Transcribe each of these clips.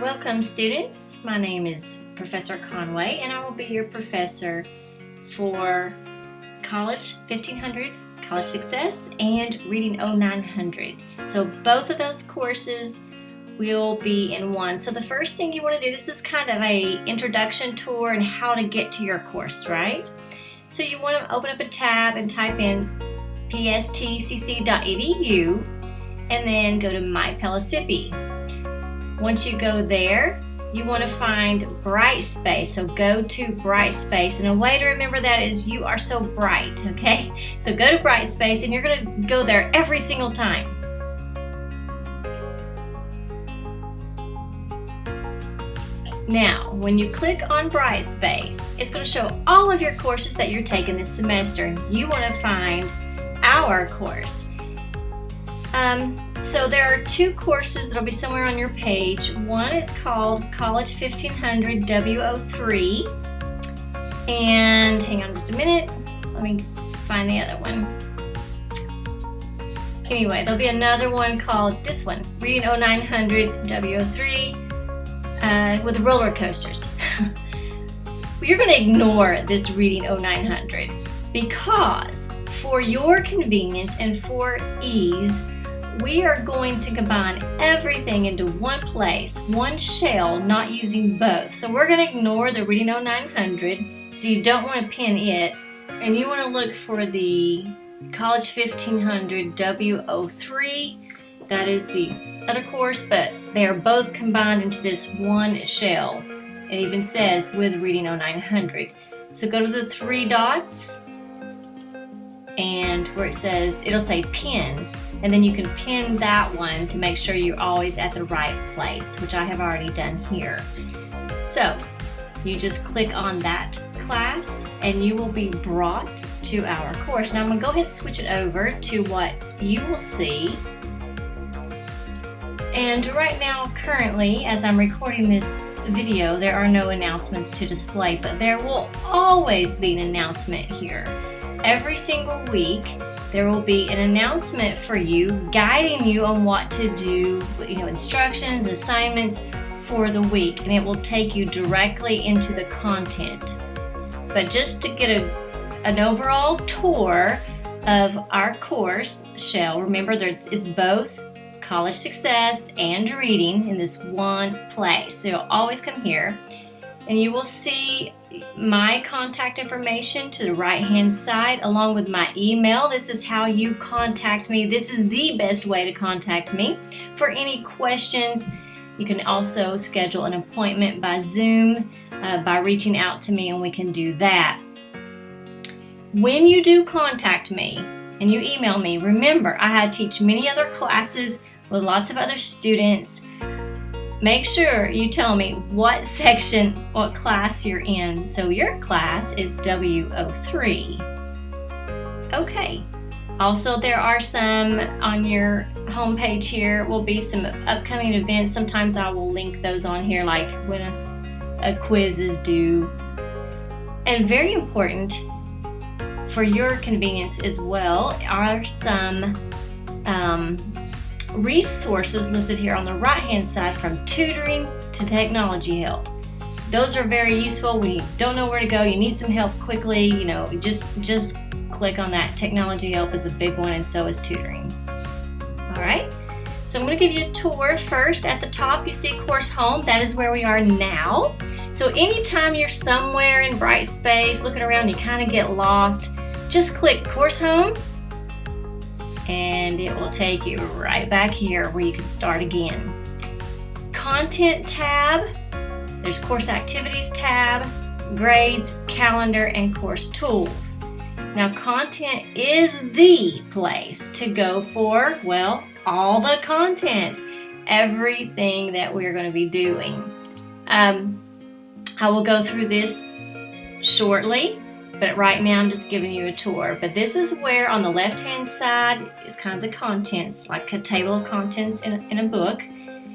Welcome students, my name is Professor Conway and I will be your professor for College 1500, College Success, and Reading 0900. So both of those courses will be in one. So the first thing you want to do, this is kind of a introduction tour and how to get to your course, right? So you want to open up a tab and type in pstcc.edu and then go to My Pellissippi. Once you go there, you want to find Brightspace. So go to Brightspace, and a way to remember that is you are so bright, okay? So go to Brightspace and you're going to go there every single time. Now, when you click on Brightspace, it's going to show all of your courses that you're taking this semester. You want to find our course. So there are two courses that will be somewhere on your page. One is called College 1500 W03, and hang on just a minute, let me find the other one. Anyway, there'll be another one called this one, Reading 0900 W03 with the roller coasters. You're going to ignore this Reading 0900 because for your convenience and for ease, we are going to combine everything into one place, one shell, not using both. So we're going to ignore the Reading 0900, so you don't want to pin it, and you want to look for the College 1500 W03. That is the other course, but they are both combined into this one shell. It even says with Reading 0900. So go to the three dots, and where it says, it'll say pin. And then you can pin that one to make sure you're always at the right place, which I have already done here. So you just click on that class and you will be brought to our course. Now I'm going to go ahead and switch it over to what you will see. And right now, currently, as I'm recording this video, there are no announcements to display, but there will always be an announcement here. Every single week, there will be an announcement for you, guiding you on what to do, instructions, assignments for the week, and it will take you directly into the content. But just to get an overall tour of our course shell, remember that it's both College Success and Reading in this one place. So you'll always come here, and you will see my contact information to the right hand side along with my email. This is how you contact me. This is the best way to contact me. For any questions, you can also schedule an appointment by Zoom by reaching out to me, and we can do that. When you do contact me and you email me, remember I teach many other classes with lots of other students. Make sure you tell me what section, what class you're in. So your class is W03. Okay. Also, there are some on your homepage here will be some upcoming events. Sometimes I will link those on here, like when a quiz is due. And very important for your convenience as well are some resources listed here on the right hand side, from tutoring to technology help. Those are very useful when you don't know where to go, you need some help quickly, just click on that. Technology help is a big one, and so is tutoring. Alright, so I'm going to give you a tour first. At the top you see Course Home. That is where we are now. So anytime you're somewhere in Brightspace looking around, you kind of get lost, just click Course Home and it will take you right back here where you can start again. Content tab, there's Course Activities tab, Grades, Calendar, and Course Tools. Now content is the place to go for, well, all the content, everything that we're going to be doing. I will go through this shortly, but right now I'm just giving you a tour. But this is where on the left hand side is kind of the contents, like a table of contents in a book.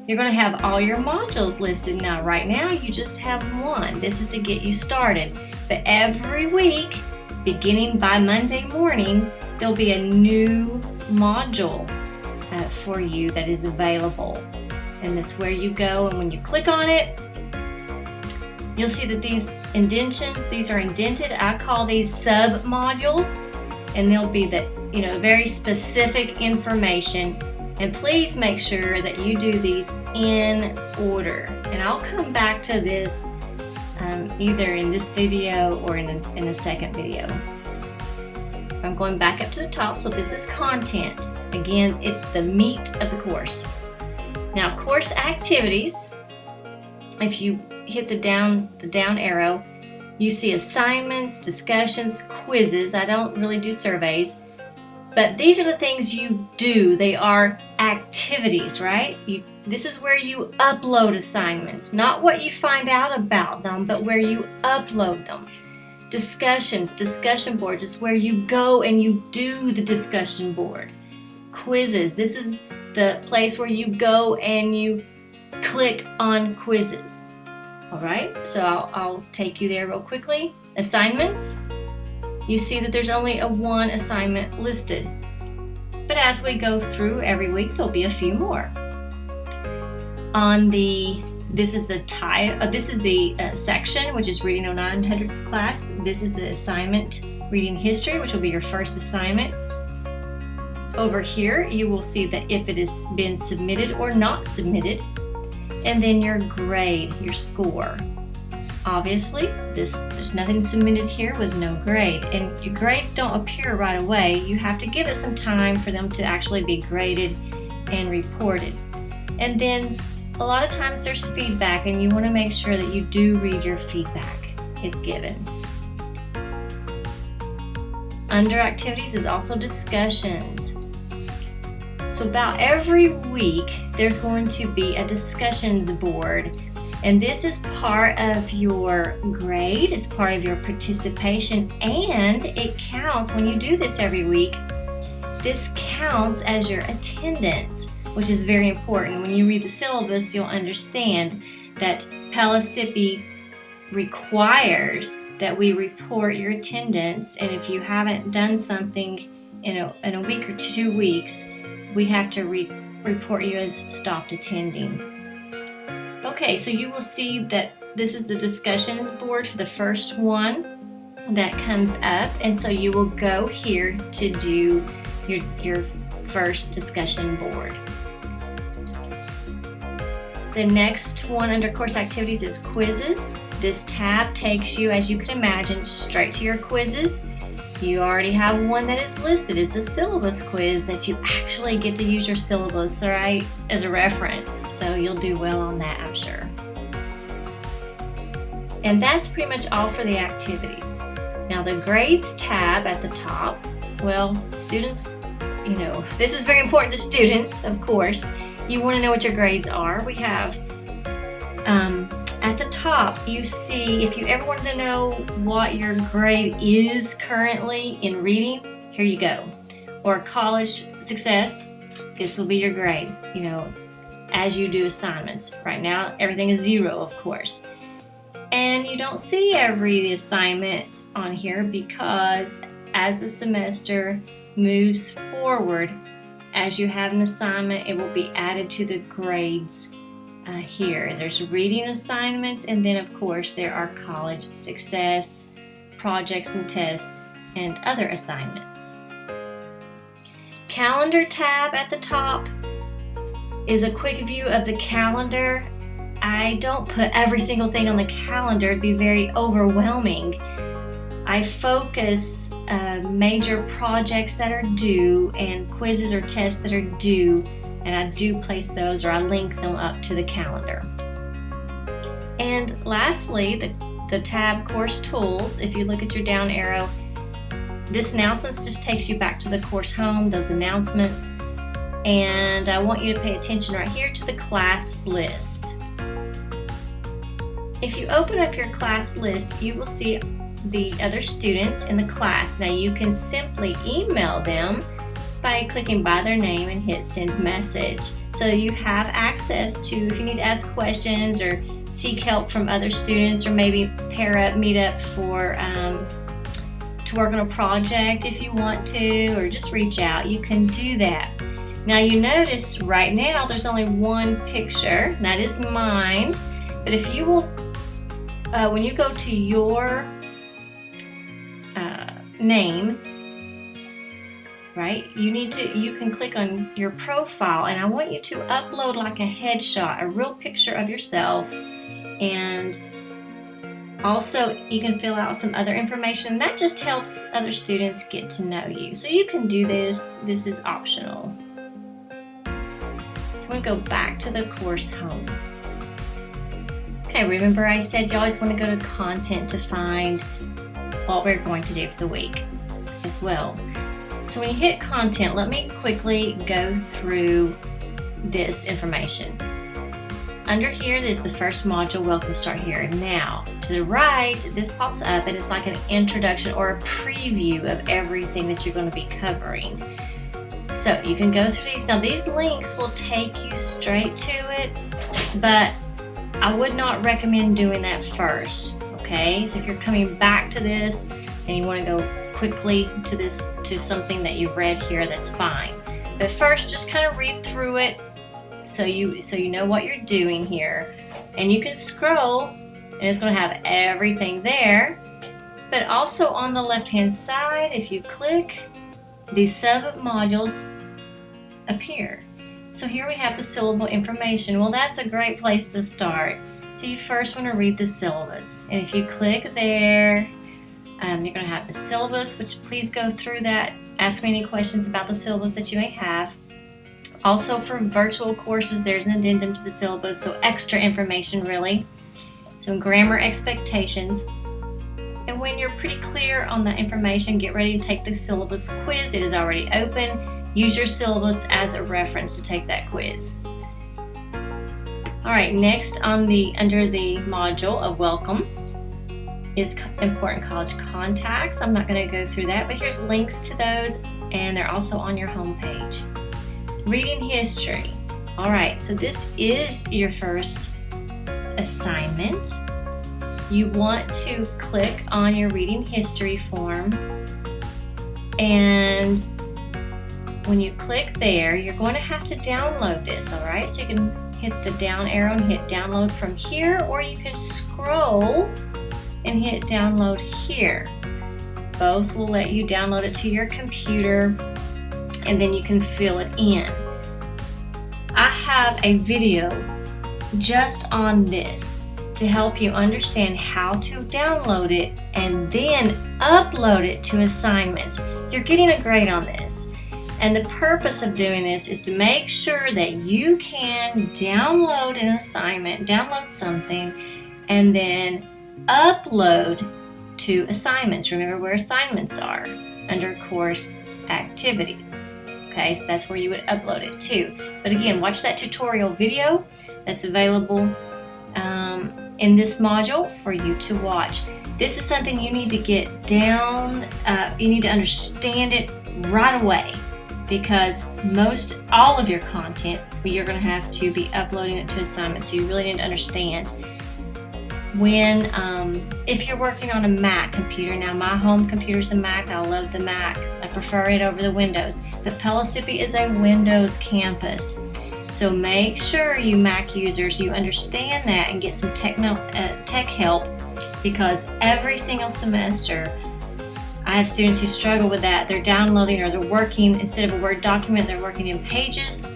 You're going to have all your modules listed. Now right now you just have one. This is to get you started. But every week, beginning by Monday morning, there'll be a new module for you that is available. and that's where you go. And when you click on it, you'll see that these indentions, these are indented. I call these sub-modules, and they'll be the very specific information. And please make sure that you do these in order. And I'll come back to this either in this video or in a second video. I'm going back up to the top, so this is content. Again, it's the meat of the course. Now, course activities, if you hit the down arrow, you see assignments, discussions, quizzes. I don't really do surveys, but these are the things you do. They are activities, right? This is where you upload assignments, not what you find out about them, but where you upload them. Discussions, discussion boards is where you go and you do the discussion board. Quizzes, this is the place where you go and you click on quizzes. All right, so I'll take you there real quickly. Assignments, you see that there's only one assignment listed. But as we go through every week, there'll be a few more. This is the section, which is Reading 0900 class. This is the assignment, Reading History, which will be your first assignment. Over here, you will see that if it has been submitted or not submitted, and then your grade, your score. Obviously, there's nothing submitted here with no grade, and your grades don't appear right away. You have to give it some time for them to actually be graded and reported. And then a lot of times there's feedback, and you want to make sure that you do read your feedback if given. Under activities is also discussions. So about every week there's going to be a discussions board, and this is part of your grade, it's part of your participation, and it counts when you do this every week. This counts as your attendance, which is very important. When you read the syllabus, you'll understand that Pellissippi requires that we report your attendance, and if you haven't done something in a week or 2 weeks, we have to report you as stopped attending. Okay, so you will see that this is the discussions board for the first one that comes up, and so you will go here to do your first discussion board. The next one under course activities is quizzes. This tab takes you, as you can imagine, straight to your quizzes. You already have one that is listed. It's a syllabus quiz that you actually get to use your syllabus, right, as a reference. So you'll do well on that, I'm sure. And that's pretty much all for the activities. Now the grades tab at the top, well, students, this is very important to students, of course. You want to know what your grades are. We have at the top, you see, if you ever wanted to know what your grade is currently in reading, here you go. Or college success, this will be your grade, as you do assignments. Right now, everything is 0, of course. And you don't see every assignment on here because as the semester moves forward, as you have an assignment, it will be added to the grades here. There's reading assignments, and then of course there are college success, projects and tests, and other assignments. Calendar tab at the top is a quick view of the calendar. I don't put every single thing on the calendar, it'd be very overwhelming. I focus major projects that are due and quizzes or tests that are due, and I do place those, or I link them up to the calendar. And lastly, the tab Course Tools. If you look at your down arrow, this announcements just takes you back to the course home, those announcements, and I want you to pay attention right here to the class list. If you open up your class list, you will see the other students in the class. Now you can simply email them by clicking by their name and hit send message. So you have access to, if you need to ask questions or seek help from other students, or maybe meet up for to work on a project if you want to, or just reach out, you can do that. Now you notice right now there's only one picture, that is mine. But if you will, when you go to your name, right, you can click on your profile, and I want you to upload like a headshot, a real picture of yourself, and also you can fill out some other information. That just helps other students get to know you. So you can do this is optional. So I'm going to go back to the course home. Okay, remember I said you always want to go to content to find what we're going to do for the week as well. So when you hit content, let me quickly go through this information. Under here is the first module, Welcome Start Here. Now, to the right, this pops up and it's like an introduction or a preview of everything that you're going to be covering. So you can go through these. Now these links will take you straight to it, but I would not recommend doing that first, okay? So if you're coming back to this and you want to go quickly to something that you've read here, that's fine. But first, just kind of read through it so you know what you're doing here. And you can scroll and it's going to have everything there. But also on the left-hand side, if you click, these sub-modules appear. So here we have the syllable information. Well, that's a great place to start. So you first want to read the syllabus. And if you click there, you're going to have the syllabus, which please go through that. Ask me any questions about the syllabus that you may have. Also for virtual courses, there's an addendum to the syllabus, so extra information really. Some grammar expectations. And when you're pretty clear on that information, get ready to take the syllabus quiz. It is already open. Use your syllabus as a reference to take that quiz. All right, next under the module of Welcome is important college contacts. I'm not going to go through that, but here's links to those, and they're also on your home page. Reading history. All right, so this is your first assignment. You want to click on your reading history form, and when you click there, you're going to have to download this, all right? So you can hit the down arrow and hit download from here, or you can scroll and hit download here. Both will let you download it to your computer, and then you can fill it in. I have a video just on this to help you understand how to download it and then upload it to assignments. You're getting a grade on this. And the purpose of doing this is to make sure that you can download an assignment, download something, and then upload to assignments. Remember where assignments are, under course activities. Okay, so that's where you would upload it to. But again, watch that tutorial video that's available in this module for you to watch. This is something you need to get down, you need to understand it right away, because all of your content, you're going to have to be uploading it to assignments, so you really need to understand. When, if you're working on a Mac computer, now my home computer's a Mac, I love the Mac, I prefer it over the Windows, but Pellissippi is a Windows campus. So make sure you Mac users, you understand that and get some tech help, because every single semester, I have students who struggle with that. They're downloading or they're working, instead of a Word document, they're working in Pages,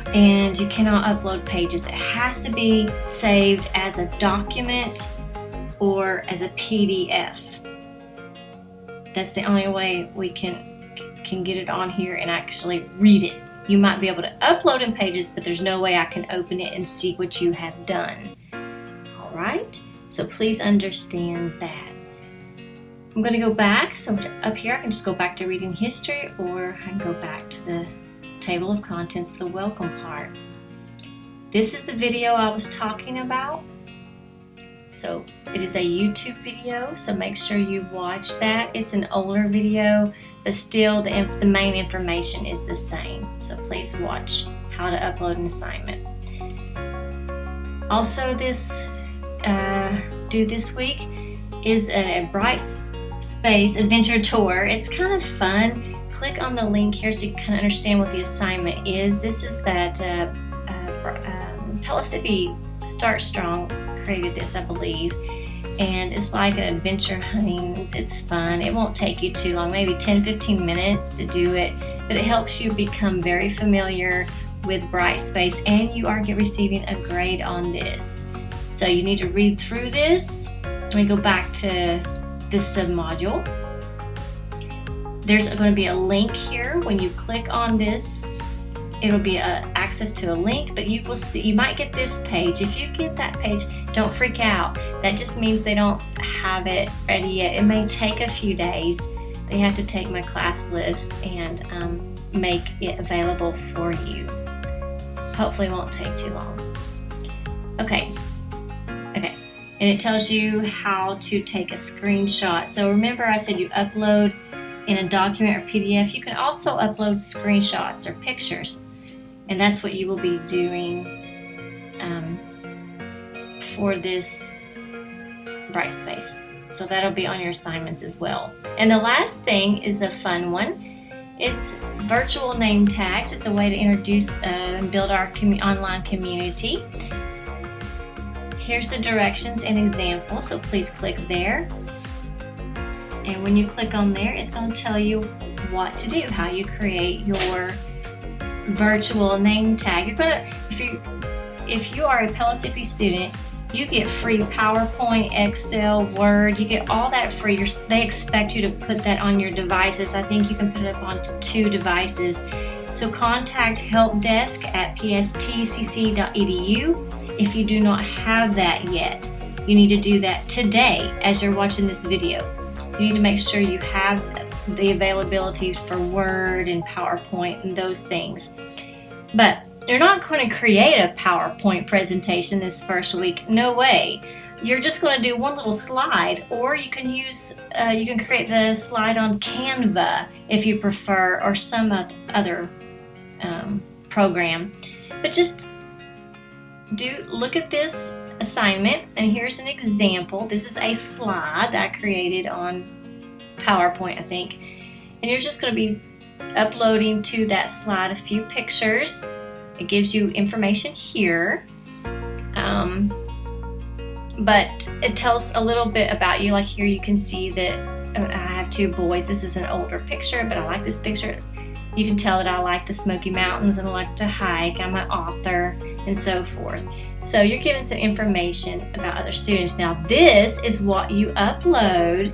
and you cannot upload Pages. It has to be saved as a document or as a PDF. That's the only way we can get it on here and actually read it. You might be able to upload in Pages, but there's no way I can open it and see what you have done. All right? So please understand that. I'm going to go back, so up here I can just go back to reading history, or I can go back to the table of contents, the welcome part. This is the video I was talking about. So it is a YouTube video, so make sure you watch that. It's an older video, but still the main information is the same. So please watch how to upload an assignment. Also this week is a Bright Space adventure tour. It's kind of fun. click on the link here so you can understand what the assignment is. This is that Pellissippi Start Strong created this, I believe, and it's like an adventure hunting. It's fun. It won't take you too long, maybe 10-15 minutes to do it, but it helps you become very familiar with Brightspace, and you are receiving a grade on this. So you need to read through this. Let me go back to this submodule. There's going to be a link here. When you click on this, it'll be access to a link, but you will see, you might get this page. If you get that page, don't freak out. That just means they don't have it ready yet. It may take a few days. They have to take my class list and make it available for you. Hopefully it won't take too long. Okay. And it tells you how to take a screenshot. So remember I said you upload in a document or PDF. You can also upload screenshots or pictures. And that's what you will be doing for this Brightspace. So that'll be on your assignments as well. And the last thing is a fun one. It's virtual name tags. It's a way to introduce and build our online community. Here's the directions and examples, so please click there. And when you click on there, it's going to tell you what to do, how you create your virtual name tag. You're gonna, if you are a Pellissippi student, you get free PowerPoint, Excel, Word. You get all that free. They expect you to put that on your devices. I think you can put it up onto 2 devices. So contact helpdesk@pstcc.edu if you do not have that yet. You need to do that today as you're watching this video. You need to make sure you have the availability for Word and PowerPoint and those things. But you're not going to create a PowerPoint presentation this first week. No way. You're just going to do one little slide, or you can use, you can create the slide on Canva if you prefer, or some other program. But just look at this assignment, and here's an example. This is a slide that I created on PowerPoint, I think. And you're just going to be uploading to that slide a few pictures. It gives you information here, but it tells a little bit about you. Like here you can see that I have 2 boys. This is an older picture, but I like this picture. You can tell that I like the Smoky Mountains and I like to hike. I'm an author and so forth. So you're given some information about other students. Now this is what you upload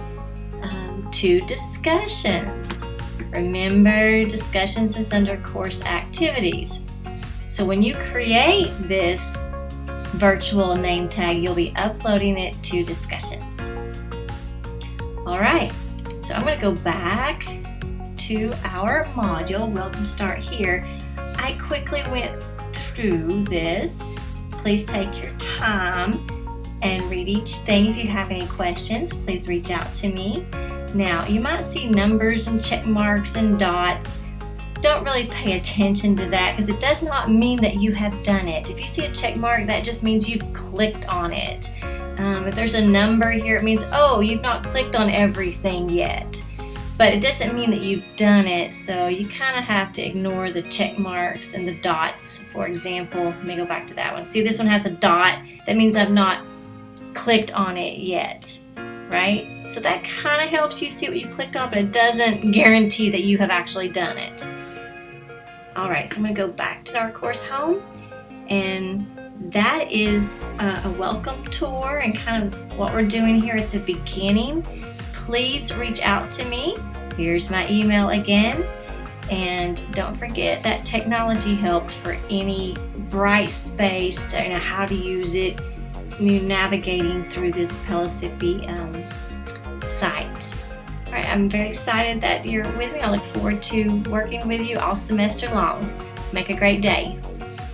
to discussions. Remember, discussions is under course activities. So when you create this virtual name tag, you'll be uploading it to discussions. All right, so I'm going to go back to our module. Welcome Start here. I quickly went through this. Please take your time and read each thing. If you have any questions, please reach out to me. Now, you might see numbers and check marks and dots. Don't really pay attention to that because it does not mean that you have done it. If you see a check mark, that just means you've clicked on it. If there's a number here, it means, oh, you've not clicked on everything yet. But it doesn't mean that you've done it, so you kind of have to ignore the check marks and the dots. For example, let me go back to that one. See, this one has a dot. That means I've not clicked on it yet, right? So that kind of helps you see what you clicked on, but it doesn't guarantee that you have actually done it. All right, so I'm going to go back to our course home, and that is a welcome tour and kind of what we're doing here at the beginning. Please reach out to me. Here's my email again, and don't forget that technology help for any Brightspace, how to use it, navigating through this Pellissippi site. All right, I'm very excited that you're with me. I look forward to working with you all semester long. Make a great day.